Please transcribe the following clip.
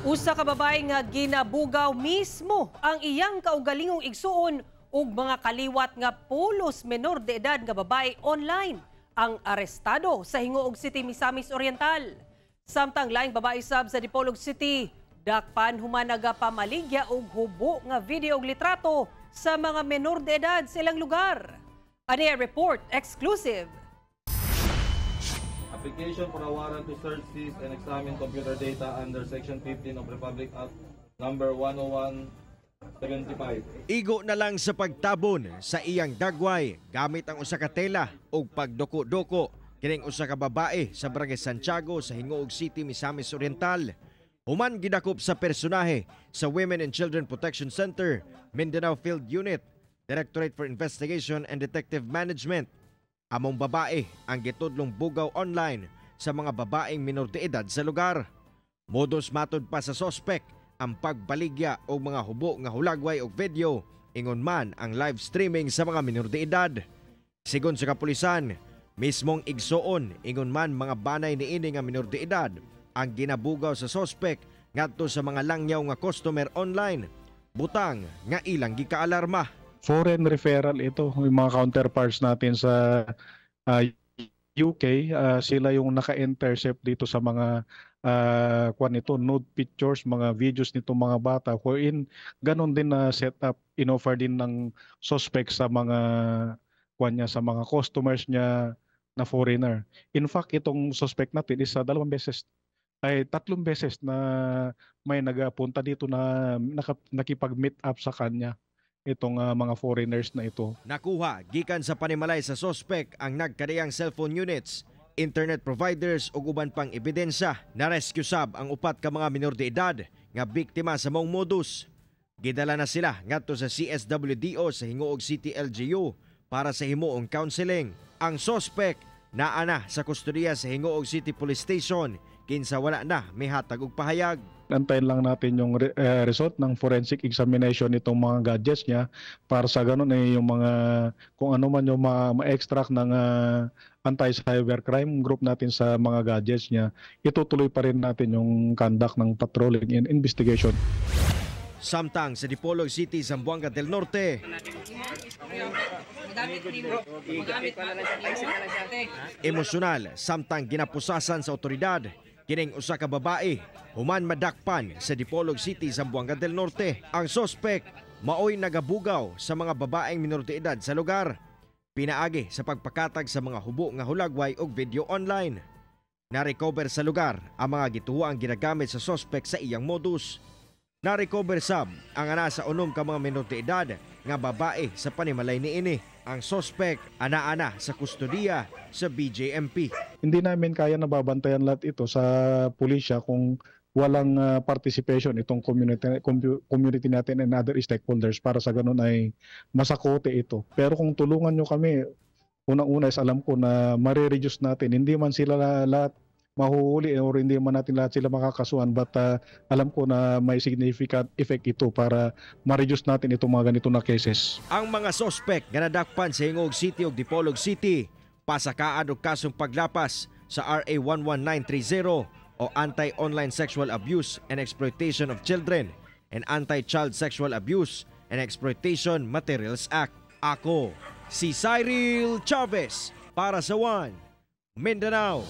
Usa ka babae nga ginabugaw mismo ang iyang kaugalingong igsuon ug mga kaliwat nga pulos menor de edad nga babae online ang arestado sa Hingoog City, Misamis Oriental. Samtang laing babae sab sa Dipolog City, dakpan human nagapamaligya og hubo nga video ug litrato sa mga menor de edad sa ilang lugar. Ani report exclusive. Application for a warrant to search, seize, and examine computer data under Section 15 of Republic Act Number 101/75. Igo na lang sa pagtabon sa iyang dagway gamit ang usa ka tela ug pagdoko-doko kining usa ka babae sa Barangay Santiago sa Hingoog City, Misamis Oriental. Human gidakop sa personahe sa Women and Children Protection Center, Mindanao Field Unit, Directorate for Investigation and Detective Management. Among babae ang gitudlong bugaw online sa mga babaeng minor de edad sa lugar. Modus matod pa sa sospek ang pagbaligya o mga hubo nga hulagway o video, ingon man ang live streaming sa mga minor de edad. Sigon sa kapulisan, mismong igsoon ingon man mga banay niini nga minor de edad ang ginabugaw sa sospek ngadto sa mga langyaw nga customer online. Butang nga ilang gikaalarma. Foreign referral ito, yung mga counterparts natin sa UK, sila yung naka-intercept dito sa mga nude pictures, mga videos nito mga bata, wherein ganon din na setup, inoffer din ng suspect sa mga sa mga customers niya na foreigner. In fact, itong suspect natin is tatlong beses na may nagapunta dito na nakipag-meet up sa kanya. Itong mga foreigners na ito. Nakuha gikan sa panimalay sa sospek ang nagkadayang cellphone units, internet providers ug uban pang ebidensya. Na-rescue sab ang upat ka mga minor de edad nga biktima sa maong modus. Gidala na sila ngadto sa CSWDO sa Hingoog City LGU para sa himuong counseling. Ang sospek naa na sa kustodiya sa Hingoog City Police Station kinsa wala na may hatag og pahayag. Antayin lang natin yung result ng forensic examination nitong mga gadgets niya para sa ganun yung mga kung ano man yung ma-extract ng anti-cybercrime group natin sa mga gadgets niya. Itutuloy pa rin natin yung conduct ng patrolling and investigation. Samtang sa Dipolog City, Zamboanga del Norte, emosyonal samtang ginapusasan sa otoridad kining usa ka babae human madakpan sa Dipolog City, Zamboanga del Norte. Ang sospek maoy nagabugaw sa mga babaeng minor de edad sa lugar, pinaagi sa pagpakatag sa mga hubo nga hulagway og video online. Na-recover sa lugar ang mga gituoang ginagamit sa sospek sa iyang modus. Na-recover sab ang ana sa unom ka mga minor de edad nga babae sa panimalay niini. Ang sospek ana-ana sa kustodiya sa BJMP. Hindi namin kaya nababantayan lahat ito sa pulisya kung walang participation itong community natin and other stakeholders para sa ganun ay masakote ito. Pero kung tulungan nyo kami, unang-una is alam ko na marireduce natin. Hindi man sila lahat mahuhuli or hindi man natin lahat sila makakasuhan, but alam ko na may significant effect ito para ma-reduce natin itong mga ganito na cases. Ang mga sospek nga nadakpan sa Hingoog City ug Dipolog City pasakaan og kasong paglapas sa RA 11930 o Anti-Online Sexual Abuse and Exploitation of Children and Anti-Child Sexual Abuse and Exploitation Materials Act. Ako si Cyril Chavez para sa One Mindanao.